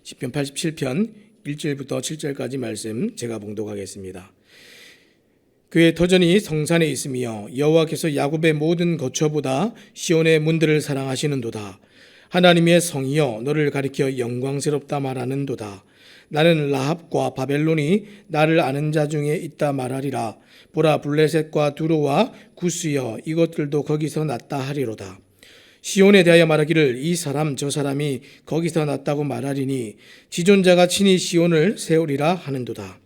시편 87편 1절부터 7절까지 말씀 제가 봉독하겠습니다. 그의 터전이 성산에 있으며 여호와께서 야곱의 모든 거처보다 시온의 문들을 사랑하시는도다. 하나님의 성이여 너를 가리켜 영광스럽다 말하는도다. 나는 라합과 바벨론이 나를 아는 자 중에 있다 말하리라. 보라, 블레셋과 두로와 구스여 이것들도 거기서 났다 하리로다. 시온에 대하여 말하기를 이 사람 저 사람이 거기서 났다고 말하리니 지존자가 친히 시온을 세우리라 하는도다.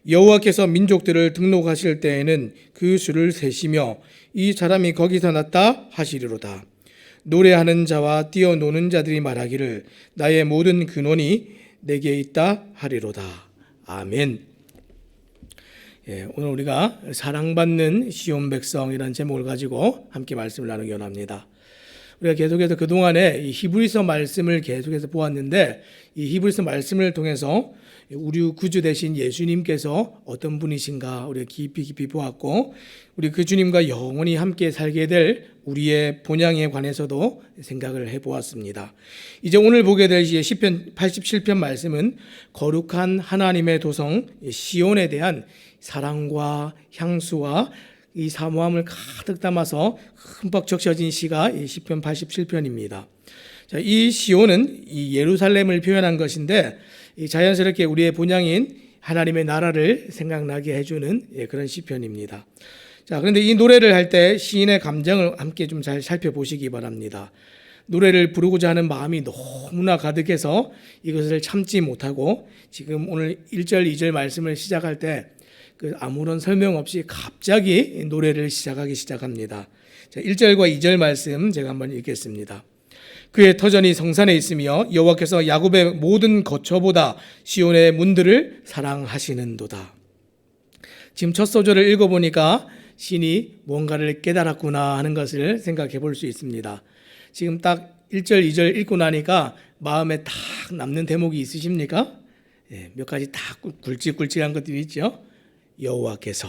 여호와께서 민족들을 등록하실 때에는 그 수를 세시며 이 사람이 거기서 났다 하시리로다. 노래하는 자와 뛰어노는 자들이 말하기를 나의 모든 근원이 내게 있다 하리로다. 아멘. 오늘 우리가 사랑받는 시온 백성이라는 제목을 가지고 함께 말씀을 나누기 원합니다. 우리가 계속해서 그동안에 이 히브리서 말씀을 계속해서 보았는데 이 히브리서 말씀을 통해서 우리 구주 되신 예수님께서 어떤 분이신가 우리가 깊이 보았고, 우리 그 주님과 영원히 함께 살게 될 우리의 본향에 관해서도 생각을 해보았습니다. 이제 오늘 보게 될 시편 87편 말씀은 거룩한 하나님의 도성 시온에 대한 사랑과 향수와 이 사모함을 가득 담아서 흠뻑 적셔진 시가 이 시편 87편입니다. 자, 이 시온은 이 예루살렘을 표현한 것인데 자연스럽게 우리의 본향인 하나님의 나라를 생각나게 해주는 그런 시편입니다. 자, 그런데 이 노래를 할 때 시인의 감정을 함께 좀 잘 살펴보시기 바랍니다. 노래를 부르고자 하는 마음이 너무나 가득해서 이것을 참지 못하고 지금 오늘 1절, 2절 말씀을 시작할 때 아무런 설명 없이 갑자기 노래를 시작합니다. 자, 1절과 2절 말씀 제가 한번 읽겠습니다. 그의 터전이 성산에 있으며 여호와께서 야곱의 모든 거처보다 시온의 문들을 사랑하시는도다. 지금 첫 소절을 읽어보니까 신이 뭔가를 깨달았구나 하는 것을 생각해 볼 수 있습니다. 지금 딱 1절, 2절 읽고 나니까 마음에 딱 남는 대목이 있으십니까? 몇 가지 다 굵직굵직한 것들이 있죠. 여호와께서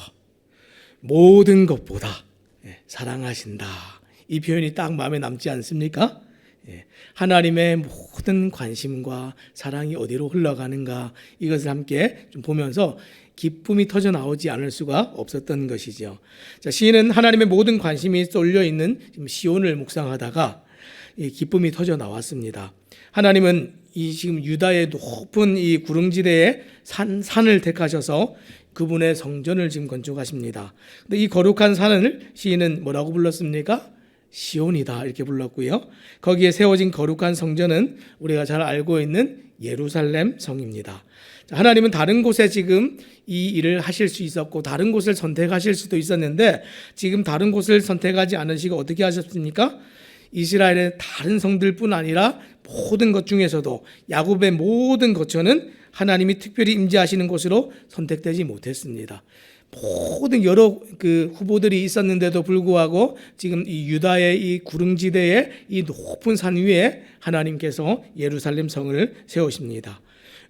모든 것보다 사랑하신다. 이 표현이 딱 마음에 남지 않습니까? 하나님의 모든 관심과 사랑이 어디로 흘러가는가 이것을 함께 좀 보면서 기쁨이 터져 나오지 않을 수가 없었던 것이죠. 자, 시인은 하나님의 모든 관심이 쏠려 있는 시온을 묵상하다가 기쁨이 터져 나왔습니다. 하나님은 이 지금 유다의 높은 이 구릉지대에 산을 택하셔서 그분의 성전을 지금 건축하십니다. 근데 이 거룩한 산을 시인은 뭐라고 불렀습니까? 시온이다 이렇게 불렀고요. 거기에 세워진 거룩한 성전은 우리가 잘 알고 있는 예루살렘 성입니다. 하나님은 다른 곳에 지금 이 일을 하실 수 있었고 다른 곳을 선택하실 수도 있었는데 지금 다른 곳을 선택하지 않으시고 어떻게 하셨습니까? 이스라엘의 다른 성들뿐 아니라 모든 것 중에서도 야곱의 모든 거처는 하나님이 특별히 임재하시는 곳으로 선택되지 못했습니다. 모든 여러 후보들이 있었는데도 불구하고 지금 이 유다의 이 구릉지대의 이 높은 산 위에 하나님께서 예루살렘 성을 세우십니다.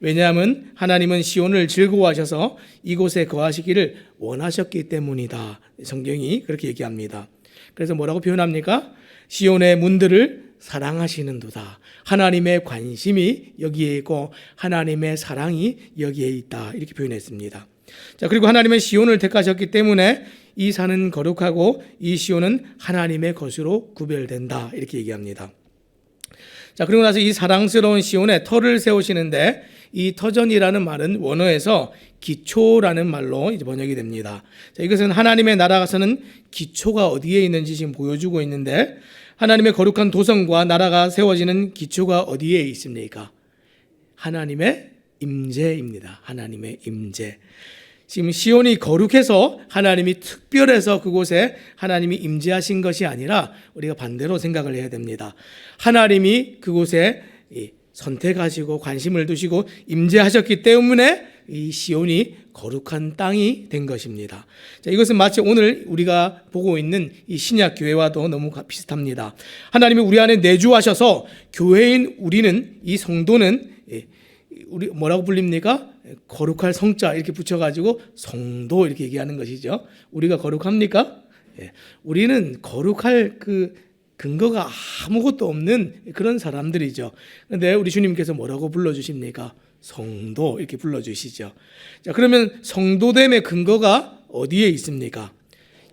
왜냐하면 하나님은 시온을 즐거워하셔서 이곳에 거하시기를 원하셨기 때문이다. 성경이 그렇게 얘기합니다. 그래서 뭐라고 표현합니까? 시온의 문들을 사랑하시는도다. 하나님의 관심이 여기에 있고 하나님의 사랑이 여기에 있다. 이렇게 표현했습니다. 자, 그리고 하나님은 시온을 택하셨기 때문에 이 산은 거룩하고 이 시온은 하나님의 것으로 구별된다. 이렇게 얘기합니다. 자, 그리고 나서 이 사랑스러운 시온에 터를 세우시는데 이 터전이라는 말은 원어에서 기초라는 말로 이제 번역이 됩니다. 자, 이것은 하나님의 나라가서는 기초가 어디에 있는지 지금 보여주고 있는데 하나님의 거룩한 도성과 나라가 세워지는 기초가 어디에 있습니까? 하나님의 임재입니다. 하나님의 임재. 지금 시온이 거룩해서 하나님이 특별해서 그곳에 하나님이 임재하신 것이 아니라 우리가 반대로 생각을 해야 됩니다. 하나님이 그곳에 선택하시고 관심을 두시고 임재하셨기 때문에 이 시온이 거룩한 땅이 된 것입니다. 자, 이것은 마치 오늘 우리가 보고 있는 이 신약 교회와도 너무 비슷합니다. 하나님이 우리 안에 내주하셔서 교회인 우리는 이 성도는 우리 뭐라고 불립니까? 거룩할 성자 이렇게 붙여가지고 성도 이렇게 얘기하는 것이죠. 우리가 거룩합니까? 우리는 거룩할 근거가 아무것도 없는 그런 사람들이죠. 그런데 우리 주님께서 뭐라고 불러주십니까? 성도 이렇게 불러주시죠. 자, 그러면 성도됨의 근거가 어디에 있습니까?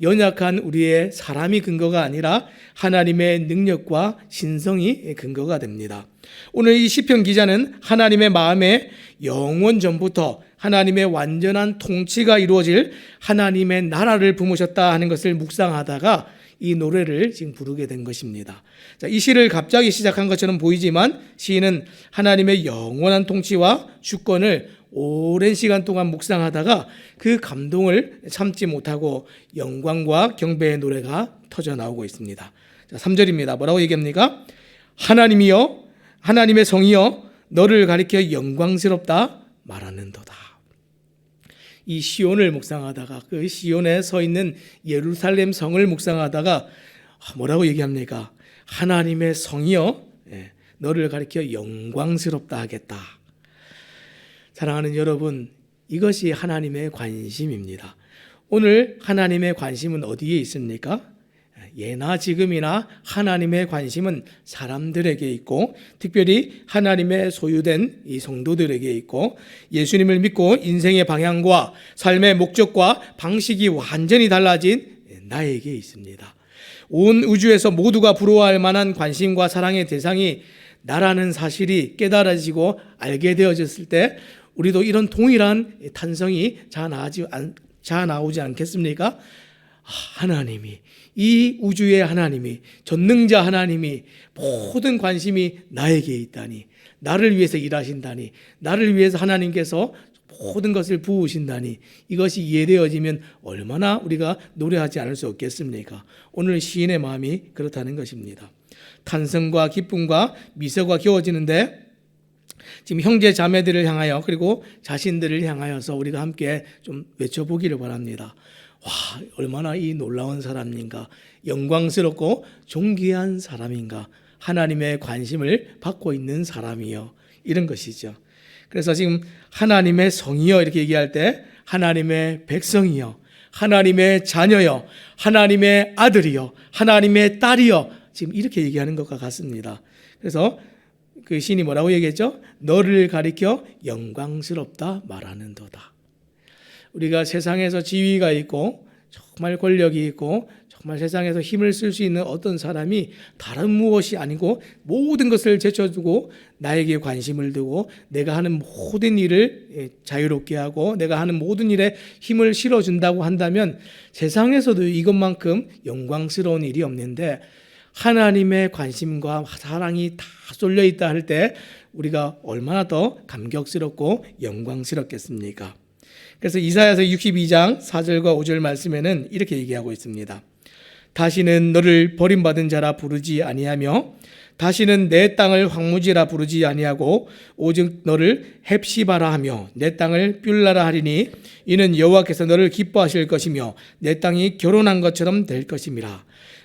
연약한 우리의 사람이 근거가 아니라 하나님의 능력과 신성이 근거가 됩니다. 오늘 이 시편 기자는 하나님의 마음에 영원 전부터 하나님의 완전한 통치가 이루어질 하나님의 나라를 품으셨다 하는 것을 묵상하다가 이 노래를 지금 부르게 된 것입니다. 자, 이 시를 갑자기 시작한 것처럼 보이지만 시인은 하나님의 영원한 통치와 주권을 오랜 시간 동안 묵상하다가 그 감동을 참지 못하고 영광과 경배의 노래가 터져 나오고 있습니다. 자, 3절입니다. 뭐라고 얘기합니까? 하나님이여, 하나님의 성이여, 너를 가리켜 영광스럽다 말하는도다. 이 시온을 묵상하다가 그 시온에 서 있는 예루살렘 성을 묵상하다가 뭐라고 얘기합니까? 하나님의 성이여, 너를 가리켜 영광스럽다 하겠다. 사랑하는 여러분, 이것이 하나님의 관심입니다. 오늘 하나님의 관심은 어디에 있습니까? 예나 지금이나 하나님의 관심은 사람들에게 있고 특별히 하나님의 소유된 이 성도들에게 있고 예수님을 믿고 인생의 방향과 삶의 목적과 방식이 완전히 달라진 나에게 있습니다. 온 우주에서 모두가 부러워할 만한 관심과 사랑의 대상이 나라는 사실이 깨달아지고 알게 되어졌을 때 우리도 이런 동일한 탄성이 자나오지 않겠습니까? 하나님이, 이 우주의 하나님이, 전능자 하나님이 모든 관심이 나에게 있다니, 나를 위해서 일하신다니, 나를 위해서 하나님께서 모든 것을 부으신다니, 이것이 이해되어지면 얼마나 우리가 노래하지 않을 수 없겠습니까? 오늘 시인의 마음이 그렇다는 것입니다. 탄성과 기쁨과 미소가 겨워지는데 지금 형제 자매들을 향하여 그리고 자신들을 향하여서 우리가 함께 좀 외쳐보기를 바랍니다. 와, 얼마나 이 놀라운 사람인가, 영광스럽고 존귀한 사람인가, 하나님의 관심을 받고 있는 사람이요, 이런 것이죠. 그래서 지금 하나님의 성이요 이렇게 얘기할 때 하나님의 백성이요, 하나님의 자녀요, 하나님의 아들이요, 하나님의 딸이요, 지금 이렇게 얘기하는 것과 같습니다. 그래서 그 시인이 뭐라고 얘기했죠? 너를 가리켜 영광스럽다 말하는도다. 우리가 세상에서 지위가 있고 정말 권력이 있고 정말 세상에서 힘을 쓸 수 있는 어떤 사람이 다른 무엇이 아니고 모든 것을 제쳐두고 나에게 관심을 두고 내가 하는 모든 일을 자유롭게 하고 내가 하는 모든 일에 힘을 실어준다고 한다면 세상에서도 이것만큼 영광스러운 일이 없는데 하나님의 관심과 사랑이 다 쏠려 있다 할 때 우리가 얼마나 더 감격스럽고 영광스럽겠습니까? 그래서 이사야서 62장 4절과 5절 말씀에는 이렇게 얘기하고 있습니다. 다시는 너를 버림받은 자라 부르지 아니하며 다시는 내 땅을 황무지라 부르지 아니하고 오직 너를 헵시바라 하며 내 땅을 뷸라라 하리니 이는 여호와께서 너를 기뻐하실 것이며 내 땅이 결혼한 것처럼 될 것임이라.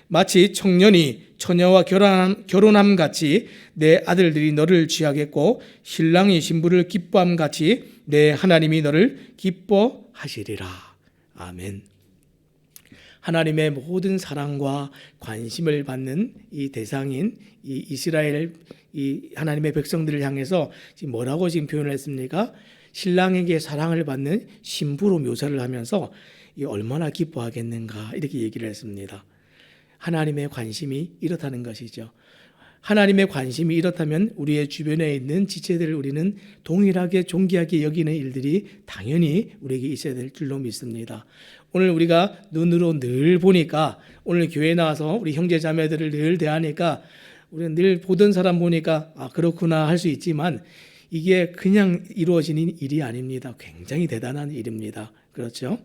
마치 청년이 처녀와 결혼함 같이 내 아들들이 너를 취하겠고 신랑이 신부를 기뻐함 같이 내 하나님이 너를 기뻐하시리라. 아멘. 하나님의 모든 사랑과 관심을 받는 이 대상인 이 이스라엘 이 하나님의 백성들을 향해서 지금 뭐라고 지금 표현을 했습니까? 신랑에게 사랑을 받는 신부로 묘사를 하면서 이 얼마나 기뻐하겠는가 이렇게 얘기를 했습니다. 하나님의 관심이 이렇다는 것이죠. 하나님의 관심이 이렇다면 우리의 주변에 있는 지체들을 우리는 동일하게 존귀하게 여기는 일들이 당연히 우리에게 있어야 될 줄로 믿습니다. 오늘 우리가 눈으로 늘 보니까 오늘 교회 나와서 우리 형제 자매들을 늘 대하니까 우리는 늘 보던 사람 보니까 아 그렇구나 할 수 있지만 이게 그냥 이루어지는 일이 아닙니다. 굉장히 대단한 일입니다. 그렇죠?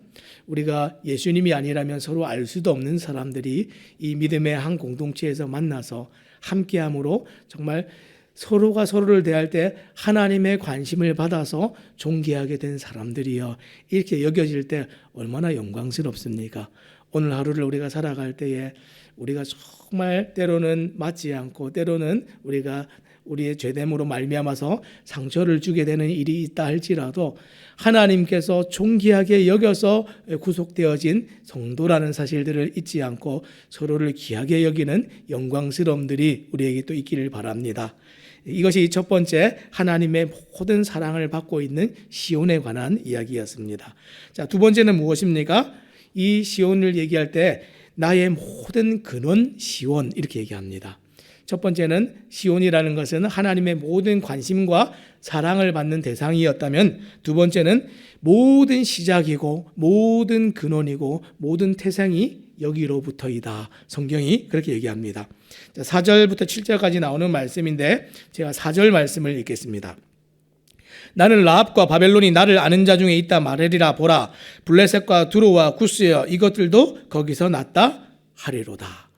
우리가 예수님이 아니라면 서로 알 수도 없는 사람들이 이 믿음의 한 공동체에서 만나서 함께함으로 정말 서로가 서로를 대할 때 하나님의 관심을 받아서 존귀하게 된 사람들이요. 이렇게 여겨질 때 얼마나 영광스럽습니까? 오늘 하루를 우리가 살아갈 때에 우리가 정말 때로는 맞지 않고 때로는 우리가 우리의 죄됨으로 말미암아서 상처를 주게 되는 일이 있다 할지라도 하나님께서 존귀하게 여겨서 구속되어진 성도라는 사실들을 잊지 않고 서로를 귀하게 여기는 영광스러움들이 우리에게 또 있기를 바랍니다. 이것이 첫 번째 하나님의 모든 사랑을 받고 있는 시온에 관한 이야기였습니다. 자, 두 번째는 무엇입니까? 이 시온을 얘기할 때 나의 모든 근원 시온 이렇게 얘기합니다. 첫 번째는 시온이라는 것은 하나님의 모든 관심과 사랑을 받는 대상이었다면 두 번째는 모든 시작이고 모든 근원이고 모든 태생이 여기로부터이다. 성경이 그렇게 얘기합니다. 4절부터 7절까지 나오는 말씀인데 제가 4절 말씀을 읽겠습니다. 나는 라합과 바벨론이 나를 아는 자 중에 있다 말하리라. 보라, 블레셋과 두로와 구스여 이것들도 거기서 났다 하리로다.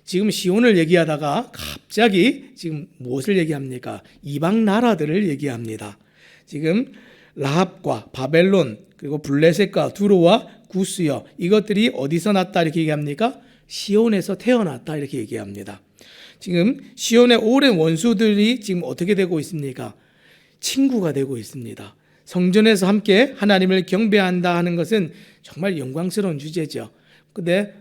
지금 시온을 얘기하다가 갑자기 지금 무엇을 얘기합니까? 이방 나라들을 얘기합니다. 지금 라합과 바벨론 그리고 블레셋과 두로와 구스여 이것들이 어디서 났다 이렇게 얘기합니까? 시온에서 태어났다 이렇게 얘기합니다. 지금 시온의 오랜 원수들이 지금 어떻게 되고 있습니까? 친구가 되고 있습니다. 성전에서 함께 하나님을 경배한다 하는 것은 정말 영광스러운 주제죠. 그런데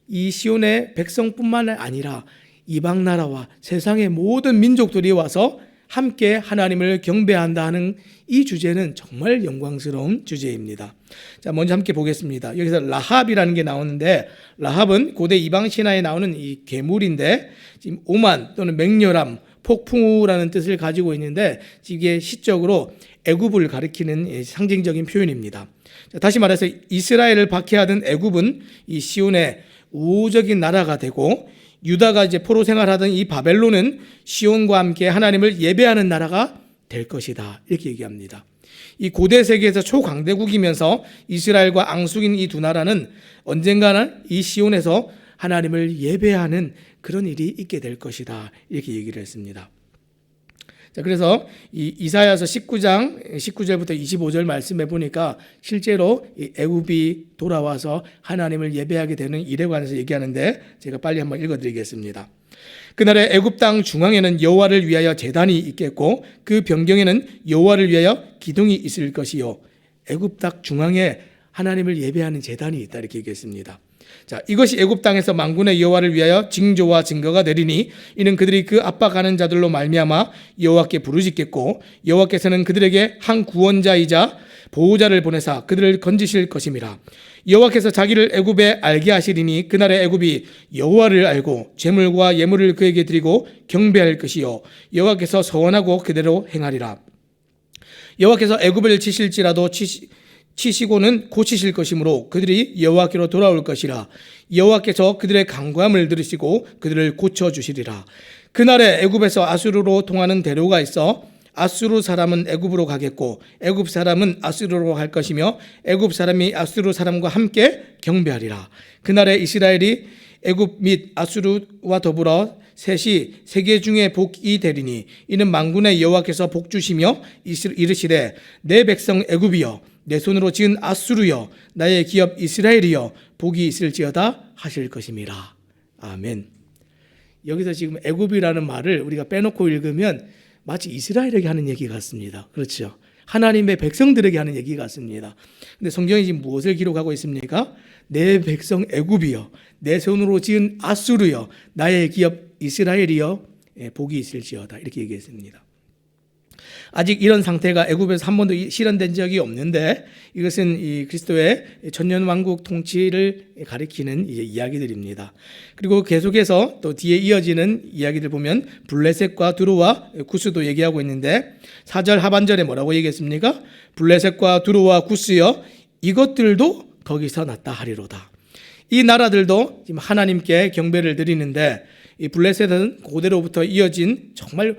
이 시온의 백성뿐만 아니라 이방 나라와 세상의 모든 민족들이 와서 함께 하나님을 경배한다 하는 이 주제는 정말 영광스러운 주제입니다. 자, 먼저 함께 보겠습니다. 여기서 라합이라는 게 나오는데 라합은 고대 이방 신화에 나오는 이 괴물인데 지금 오만 또는 맹렬함, 폭풍우라는 뜻을 가지고 있는데 이게 시적으로 애굽을 가리키는 상징적인 표현입니다. 자, 다시 말해서 이스라엘을 박해하던 애굽은 이 시온의 우호적인 나라가 되고 유다가 이제 포로 생활하던 이 바벨론은 시온과 함께 하나님을 예배하는 나라가 될 것이다. 이렇게 얘기합니다. 이 고대 세계에서 초강대국이면서 이스라엘과 앙숙인 이 두 나라는 언젠가는 이 시온에서 하나님을 예배하는 그런 일이 있게 될 것이다. 이렇게 얘기를 했습니다. 자, 그래서 이 이사야서 19장 19절부터 25절 말씀해 보니까 실제로 이 애굽이 돌아와서 하나님을 예배하게 되는 일에 관해서 얘기하는데 제가 빨리 한번 읽어드리겠습니다. 그날에 애굽 땅 중앙에는 여호와를 위하여 제단이 있겠고 그 변경에는 여호와를 위하여 기둥이 있을 것이요. 애굽 땅 중앙에 하나님을 예배하는 제단이 있다 이렇게 얘기했습니다. 자, 이것이 애굽 땅에서 만군의 여호와를 위하여 징조와 증거가 되리니 이는 그들이 그 압박하는 자들로 말미암아 여호와께 부르짖겠고 여호와께서는 그들에게 한 구원자이자 보호자를 보내사 그들을 건지실 것임이라. 여호와께서 자기를 애굽에 알게 하시리니 그날에 애굽이 여호와를 알고 제물과 예물을 그에게 드리고 경배할 것이요 여호와께서 서원하고 그대로 행하리라. 여호와께서 애굽을 치실지라도 치시고는 고치실 것이므로 그들이 여호와께로 돌아올 것이라. 여호와께서 그들의 간구함을 들으시고 그들을 고쳐주시리라. 그날에 애굽에서 아수르로 통하는 대로가 있어 아수르 사람은 애굽으로 가겠고 애굽 사람은 아수르로 갈 것이며 애굽 사람이 아수르 사람과 함께 경배하리라. 그날에 이스라엘이 애굽 및 아수르와 더불어 셋이 세계 중에 복이 되리니 이는 만군의 여호와께서 복 주시며 이르시되 내 백성 애굽이여 내 손으로 지은 아수르여 나의 기업 이스라엘이여 복이 있을지어다 하실 것임이라. 아멘. 여기서 지금 애굽이라는 말을 우리가 빼놓고 읽으면 마치 이스라엘에게 하는 얘기 같습니다. 그렇죠? 하나님의 백성들에게 하는 얘기 같습니다. 근데 성경이 지금 무엇을 기록하고 있습니까? 내 백성 애굽이여 내 손으로 지은 아수르여 나의 기업 이스라엘이여 복이 있을지어다 이렇게 얘기했습니다. 아직 이런 상태가 애굽에서 한 번도 실현된 적이 없는데 이것은 이 그리스도의 천년왕국 통치를 가리키는 이야기들입니다. 그리고 계속해서 또 뒤에 이어지는 이야기들 보면 블레셋과 두로와 구스도 얘기하고 있는데 4절 하반절에 뭐라고 얘기했습니까? 블레셋과 두로와 구스여 이것들도 거기서 났다 하리로다. 이 나라들도 지금 하나님께 경배를 드리는데 이 블레셋은 고대로부터 이어진 정말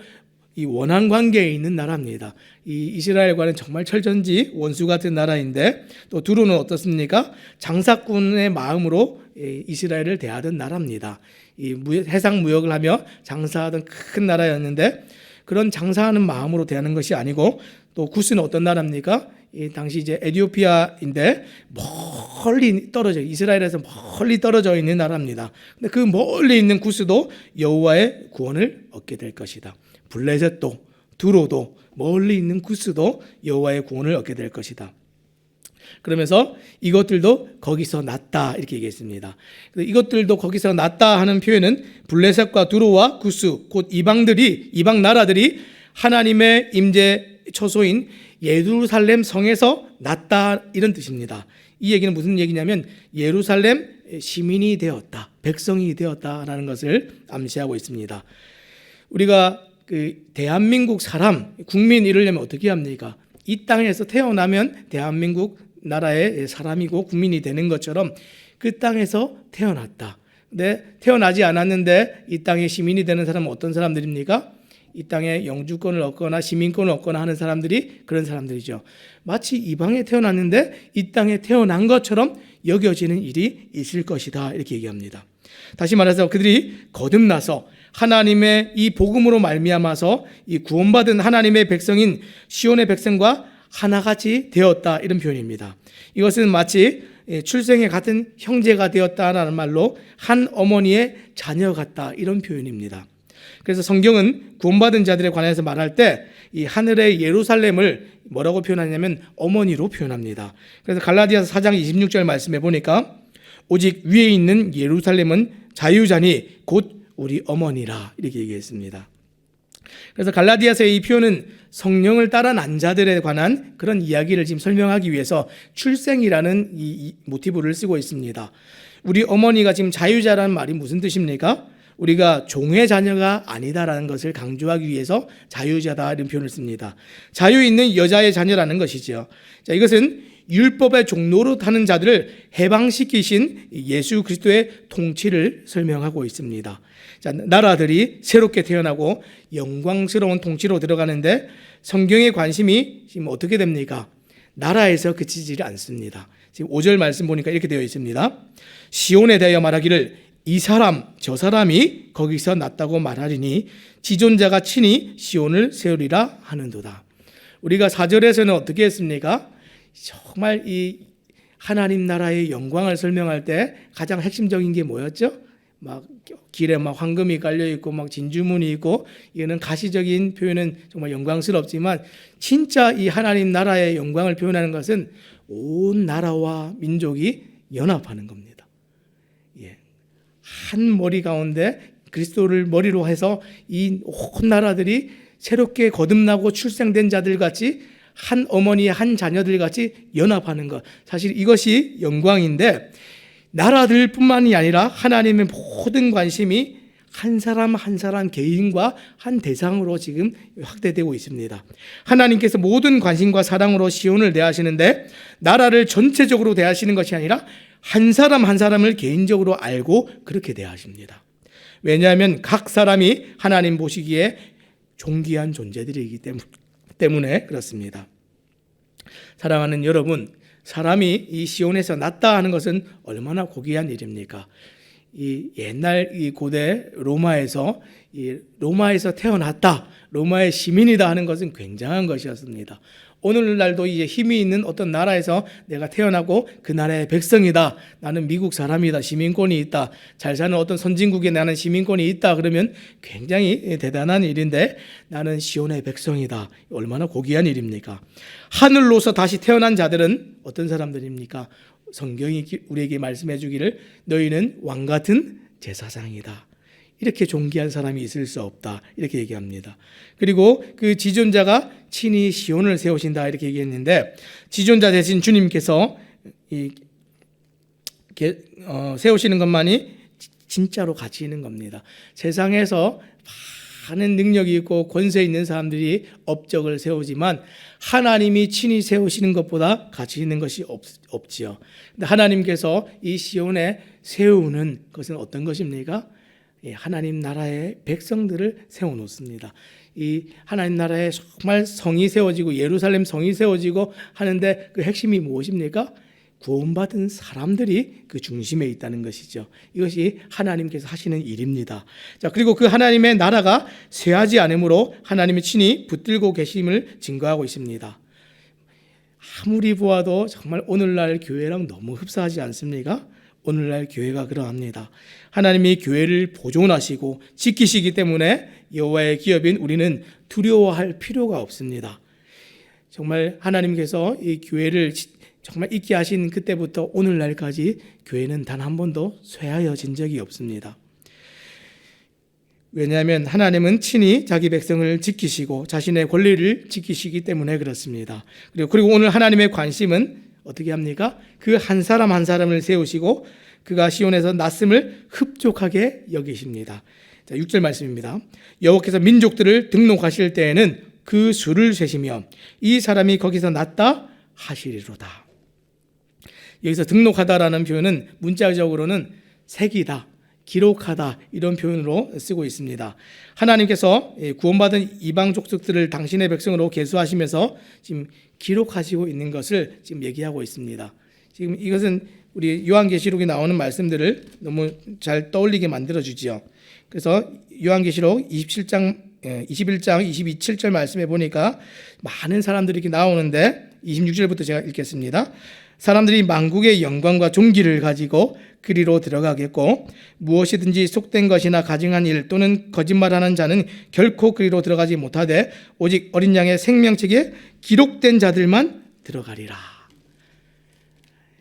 이 원한 관계에 있는 나라입니다. 이 이스라엘과는 정말 철전지 원수 같은 나라인데 또 두로는 어떻습니까? 장사꾼의 마음으로 이스라엘을 대하던 나라입니다. 이 해상 무역을 하며 장사하던 큰 나라였는데 그런 장사하는 마음으로 대하는 것이 아니고 또 구스는 어떤 나라입니까? 이 당시 이제 에티오피아인데 멀리 떨어져 이스라엘에서 멀리 떨어져 있는 나라입니다. 근데 그 멀리 있는 구스도 여호와의 구원을 얻게 될 것이다. 블레셋도 두로도 멀리 있는 구스도 여호와의 구원을 얻게 될 것이다. 그러면서 이것들도 거기서 났다 이렇게 얘기했습니다. 이것들도 거기서 났다 하는 표현은 블레셋과 두로와 구스 곧 이방 나라들이 하나님의 임재 처소인 예루살렘 성에서 났다 이런 뜻입니다. 이 얘기는 무슨 얘기냐면 예루살렘 시민이 되었다, 백성이 되었다라는 것을 암시하고 있습니다. 우리가 대한민국 사람, 국민 이르려면 어떻게 합니까? 이 땅에서 태어나면 대한민국 나라의 사람이고 국민이 되는 것처럼 그 땅에서 태어났다. 근데 태어나지 않았는데 이 땅의 시민이 되는 사람은 어떤 사람들입니까? 이 땅에 영주권을 얻거나 시민권을 얻거나 하는 사람들이 그런 사람들이죠. 마치 이방에 태어났는데 이 땅에 태어난 것처럼 여겨지는 일이 있을 것이다 이렇게 얘기합니다. 다시 말해서 그들이 거듭나서 하나님의 이 복음으로 말미암아서 이 구원받은 하나님의 백성인 시온의 백성과 하나같이 되었다 이런 표현입니다. 이것은 마치 출생의 같은 형제가 되었다라는 말로 한 어머니의 자녀 같다 이런 표현입니다. 그래서 성경은 구원받은 자들에 관해서 말할 때 이 하늘의 예루살렘을 뭐라고 표현하냐면 어머니로 표현합니다. 그래서 갈라디아서 4장 26절 말씀해 보니까 오직 위에 있는 예루살렘은 자유자니 곧 우리 어머니라 이렇게 얘기했습니다. 그래서 갈라디아서의 이 표현은 성령을 따라 난 자들에 관한 그런 이야기를 지금 설명하기 위해서 출생이라는 이 모티브를 쓰고 있습니다. 우리 어머니가 지금 자유자라는 말이 무슨 뜻입니까? 우리가 종의 자녀가 아니다라는 것을 강조하기 위해서 자유자다 이런 표현을 씁니다. 자유 있는 여자의 자녀라는 것이죠. 자, 이것은 율법의 종로로 타는 자들을 해방시키신 예수 그리스도의 통치를 설명하고 있습니다. 자, 나라들이 새롭게 태어나고 영광스러운 통치로 들어가는데 성경의 관심이 지금 어떻게 됩니까? 나라에서 그치지 않습니다. 지금 5절 말씀 보니까 이렇게 되어 있습니다. 시온에 대하여 말하기를 이 사람 저 사람이 거기서 났다고 말하리니 지존자가 친히 시온을 세우리라 하는도다. 우리가 4절에서는 어떻게 했습니까? 정말 이 하나님 나라의 영광을 설명할 때 가장 핵심적인 게 뭐였죠? 막 길에 막 황금이 깔려 있고 막 진주문이 있고 이거는 가시적인 표현은 정말 영광스럽지만 진짜 이 하나님 나라의 영광을 표현하는 것은 온 나라와 민족이 연합하는 겁니다. 한 머리 가운데 그리스도를 머리로 해서 이 온 나라들이 새롭게 거듭나고 출생된 자들 같이 한 어머니의 한 자녀들 같이 연합하는 것, 사실 이것이 영광인데 나라들뿐만이 아니라 하나님의 모든 관심이 한 사람 한 사람 개인과 한 대상으로 지금 확대되고 있습니다. 하나님께서 모든 관심과 사랑으로 시온을 대하시는데 나라를 전체적으로 대하시는 것이 아니라 한 사람 한 사람을 개인적으로 알고 그렇게 대하십니다. 왜냐하면 각 사람이 하나님 보시기에 존귀한 존재들이기 때문에 그렇습니다. 사랑하는 여러분, 사람이 이 시온에서 났다 하는 것은 얼마나 고귀한 일입니까? 이 옛날 이 고대 로마에서 태어났다, 로마의 시민이다 하는 것은 굉장한 것이었습니다. 오늘날도 이제 힘이 있는 어떤 나라에서 내가 태어나고 그 나라의 백성이다, 나는 미국 사람이다, 시민권이 있다, 잘 사는 어떤 선진국에 나는 시민권이 있다 그러면 굉장히 대단한 일인데 나는 시온의 백성이다, 얼마나 고귀한 일입니까? 하늘로서 다시 태어난 자들은 어떤 사람들입니까? 성경이 우리에게 말씀해 주기를 너희는 왕같은 제사장이다, 이렇게 존귀한 사람이 있을 수 없다 이렇게 얘기합니다. 그리고 그 지존자가 친히 시온을 세우신다 이렇게 얘기했는데 지존자 대신 주님께서 세우시는 것만이 진짜로 가치 있는 겁니다. 세상에서 많은 능력이 있고 권세 있는 사람들이 업적을 세우지만 하나님이 친히 세우시는 것보다 가치 있는 것이 없지요. 근데 하나님께서 이 시온에 세우는 것은 어떤 것입니까? 하나님 나라의 백성들을 세워놓습니다. 이 하나님 나라에 정말 성이 세워지고 예루살렘 성이 세워지고 하는데 그 핵심이 무엇입니까? 구원받은 사람들이 그 중심에 있다는 것이죠. 이것이 하나님께서 하시는 일입니다. 자, 그리고 그 하나님의 나라가 쇠하지 않으므로 하나님이 친히 붙들고 계심을 증거하고 있습니다. 아무리 보아도 정말 오늘날 교회랑 너무 흡사하지 않습니까? 오늘날 교회가 그러합니다. 하나님이 교회를 보존하시고 지키시기 때문에 여호와의 기업인 우리는 두려워할 필요가 없습니다. 정말 하나님께서 이 교회를 정말 있게 하신 그때부터 오늘날까지 교회는 단 한 번도 쇠하여진 적이 없습니다. 왜냐하면 하나님은 친히 자기 백성을 지키시고 자신의 권리를 지키시기 때문에 그렇습니다. 그리고 오늘 하나님의 관심은 어떻게 합니까? 그 한 사람 한 사람을 세우시고 그가 시온에서 났음을 흡족하게 여기십니다. 자, 6절 말씀입니다. 여호와께서 민족들을 등록하실 때에는 그 수를 세시며 이 사람이 거기서 났다 하시리로다. 여기서 등록하다라는 표현은 문자적으로는 새기다, 기록하다 이런 표현으로 쓰고 있습니다. 하나님께서 구원받은 이방 족속들을 당신의 백성으로 계수하시면서 지금 기록하시고 있는 것을 지금 얘기하고 있습니다. 지금 이것은 우리 요한계시록에 나오는 말씀들을 너무 잘 떠올리게 만들어주지요. 그래서 요한계시록 21장 27절 말씀에 보니까 많은 사람들이 이렇게 나오는데 26절부터 제가 읽겠습니다. 사람들이 만국의 영광과 존귀를 가지고 그리로 들어가겠고 무엇이든지 속된 것이나 가증한 일 또는 거짓말하는 자는 결코 그리로 들어가지 못하되 오직 어린 양의 생명책에 기록된 자들만 들어가리라.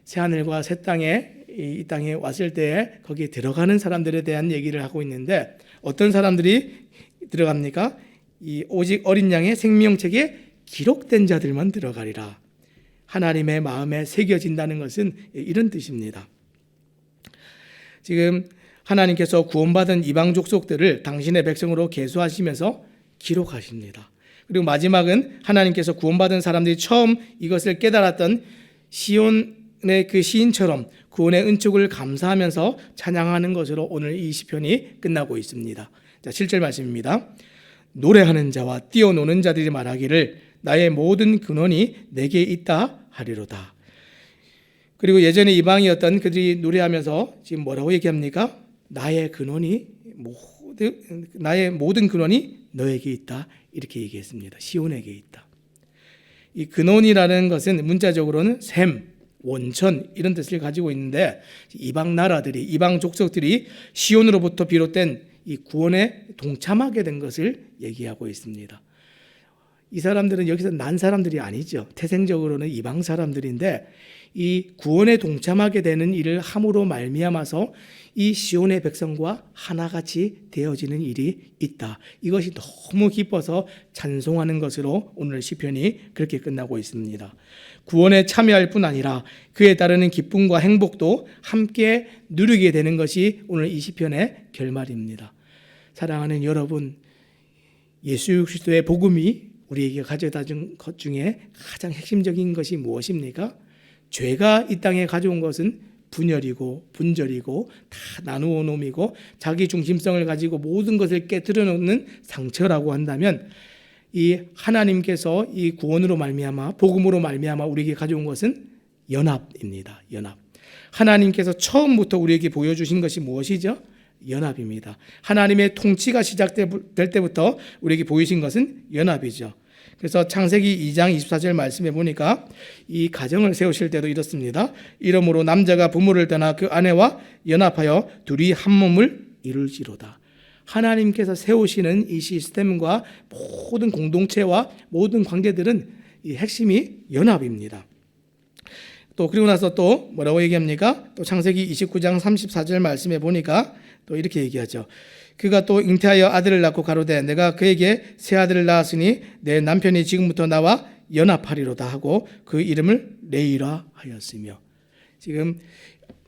새하늘과 새 땅에 이 땅에 왔을 때에 거기에 들어가는 사람들에 대한 얘기를 하고 있는데 어떤 사람들이 들어갑니까? 이 오직 어린 양의 생명책에 기록된 자들만 들어가리라. 하나님의 마음에 새겨진다는 것은 이런 뜻입니다. 지금 하나님께서 구원받은 이방 족속들을 당신의 백성으로 계수하시면서 기록하십니다. 그리고 마지막은 하나님께서 구원받은 사람들이 처음 이것을 깨달았던 시온의 그 시인처럼 구원의 은총을 감사하면서 찬양하는 것으로 오늘 이 시편이 끝나고 있습니다. 자, 7절 말씀입니다. 노래하는 자와 뛰어노는 자들이 말하기를 나의 모든 근원이 내게 있다 하리로다. 그리고 예전에 이방이었던 그들이 노래하면서 지금 뭐라고 얘기합니까? 나의 모든 근원이 너에게 있다 이렇게 얘기했습니다. 시온에게 있다. 이 근원이라는 것은 문자적으로는 샘, 원천 이런 뜻을 가지고 있는데 이방 나라들이 이방 족속들이 시온으로부터 비롯된 이 구원에 동참하게 된 것을 얘기하고 있습니다. 이 사람들은 여기서 난 사람들이 아니죠. 태생적으로는 이방 사람들인데 이 구원에 동참하게 되는 일을 함으로 말미암아서 이 시온의 백성과 하나같이 되어지는 일이 있다. 이것이 너무 기뻐서 찬송하는 것으로 오늘 시편이 그렇게 끝나고 있습니다. 구원에 참여할 뿐 아니라 그에 따르는 기쁨과 행복도 함께 누리게 되는 것이 오늘 이 시편의 결말입니다. 사랑하는 여러분, 예수 그리스도의 복음이 우리에게 가져다 준 것 중에 가장 핵심적인 것이 무엇입니까? 죄가 이 땅에 가져온 것은 분열이고 분절이고 다 나누어 놈이고 자기 중심성을 가지고 모든 것을 깨뜨려 놓는 상처라고 한다면 이 하나님께서 이 구원으로 말미암아 복음으로 말미암아 우리에게 가져온 것은 연합입니다. 연합. 하나님께서 처음부터 우리에게 보여주신 것이 무엇이죠? 연합입니다. 하나님의 통치가 시작될 때부터 우리에게 보이신 것은 연합이죠. 그래서 창세기 2장 24절 말씀해 보니까 이 가정을 세우실 때도 이렇습니다. 이러므로 남자가 부모를 떠나 그 아내와 연합하여 둘이 한 몸을 이룰지로다. 하나님께서 세우시는 이 시스템과 모든 공동체와 모든 관계들은 이 핵심이 연합입니다. 또 그리고 나서 또 뭐라고 얘기합니까? 또 창세기 29장 34절 말씀해 보니까 또 이렇게 얘기하죠. 그가 또 잉태하여 아들을 낳고 가로되 내가 그에게 새 아들을 낳았으니 내 남편이 지금부터 나와 연합하리로다 하고 그 이름을 레이라 하였으며. 지금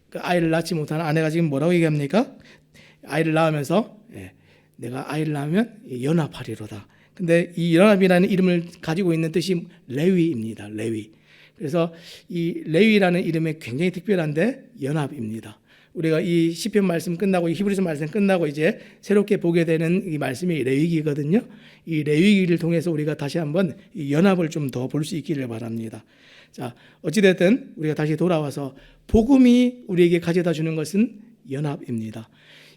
그 아이를 낳지 못하는 아내가 지금 뭐라고 얘기합니까? 아이를 낳으면서 내가 아이를 낳으면 연합하리로다. 근데 이 연합이라는 이름을 가지고 있는 뜻이 레위입니다. 레위. 그래서 이 레위라는 이름이 굉장히 특별한데 연합입니다. 우리가 이 시편 말씀 끝나고 이 히브리서 말씀 끝나고 이제 새롭게 보게 되는 이 말씀이 레위기거든요. 이 레위기를 통해서 우리가 다시 한번 이 연합을 좀 더 볼 수 있기를 바랍니다. 자, 어찌됐든 우리가 다시 돌아와서 복음이 우리에게 가져다 주는 것은 연합입니다.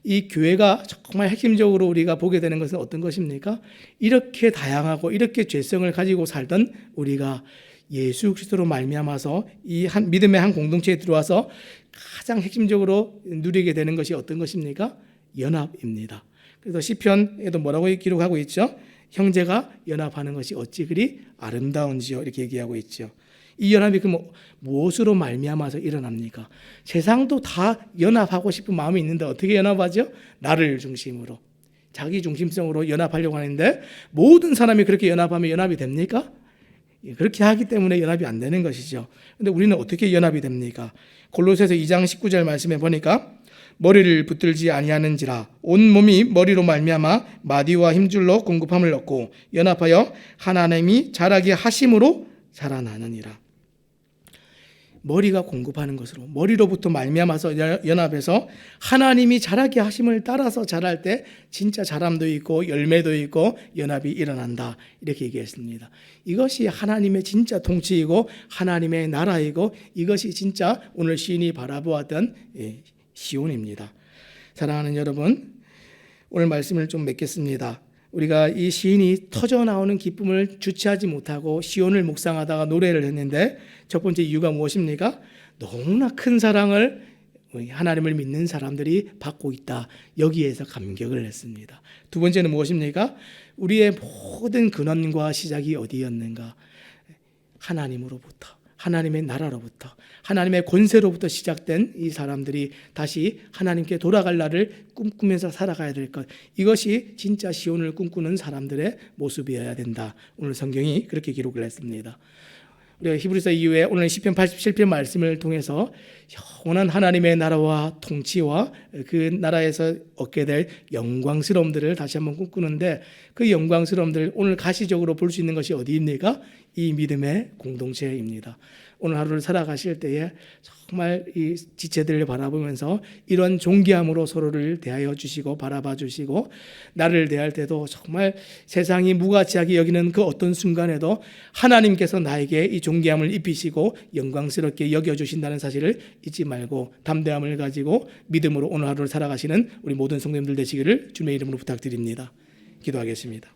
이 교회가 정말 핵심적으로 우리가 보게 되는 것은 어떤 것입니까? 이렇게 다양하고 이렇게 죄성을 가지고 살던 우리가 예수 그리스도로 말미암아서 이 한 믿음의 한 공동체에 들어와서 가장 핵심적으로 누리게 되는 것이 어떤 것입니까? 연합입니다. 그래서 시편에도 뭐라고 기록하고 있죠? 형제가 연합하는 것이 어찌 그리 아름다운지요, 이렇게 얘기하고 있죠. 이 연합이 그럼 무엇으로 말미암아서 일어납니까? 세상도 다 연합하고 싶은 마음이 있는데 어떻게 연합하죠? 나를 중심으로, 자기 중심성으로 연합하려고 하는데 모든 사람이 그렇게 연합하면 연합이 됩니까? 그렇게 하기 때문에 연합이 안 되는 것이죠. 그런데 우리는 어떻게 연합이 됩니까? 골로새서 2장 19절 말씀에 보니까 머리를 붙들지 아니하는지라 온 몸이 머리로 말미암아 마디와 힘줄로 공급함을 얻고 연합하여 하나님이 자라게 하심으로 자라나느니라. 머리가 공급하는 것으로, 머리로부터 말미암아서 연합해서 하나님이 자라게 하심을 따라서 자랄 때 진짜 자람도 있고 열매도 있고 연합이 일어난다, 이렇게 얘기했습니다. 이것이 하나님의 진짜 통치이고 하나님의 나라이고 이것이 진짜 오늘 시인이 바라보았던 시온입니다. 사랑하는 여러분, 오늘 말씀을 좀 맺겠습니다. 우리가 이 시인이 터져나오는 기쁨을 주체하지 못하고 시온을 묵상하다가 노래를 했는데 첫 번째 이유가 무엇입니까? 너무나 큰 사랑을 하나님을 믿는 사람들이 받고 있다, 여기에서 감격을 했습니다. 두 번째는 무엇입니까? 우리의 모든 근원과 시작이 어디였는가? 하나님으로부터, 하나님의 나라로부터, 하나님의 권세로부터 시작된 이 사람들이 다시 하나님께 돌아갈 날을 꿈꾸면서 살아가야 될 것, 이것이 진짜 시온을 꿈꾸는 사람들의 모습이어야 된다. 오늘 성경이 그렇게 기록을 했습니다. 우리가 히브리서 이후에 오늘 시편 87편 말씀을 통해서 영원한 하나님의 나라와 통치와 그 나라에서 얻게 될 영광스러움들을 다시 한번 꿈꾸는데, 그 영광스러움들 오늘 가시적으로 볼 수 있는 것이 어디입니까? 이 믿음의 공동체입니다. 오늘 하루를 살아가실 때에 정말 이 지체들을 바라보면서 이런 존귀함으로 서로를 대하여 주시고 바라봐 주시고, 나를 대할 때도 정말 세상이 무가치하게 여기는 그 어떤 순간에도 하나님께서 나에게 이 존귀함을 입히시고 영광스럽게 여겨주신다는 사실을 잊지 말고 담대함을 가지고 믿음으로 오늘 하루를 살아가시는 우리 모든 성도님들 되시기를 주님의 이름으로 부탁드립니다. 기도하겠습니다.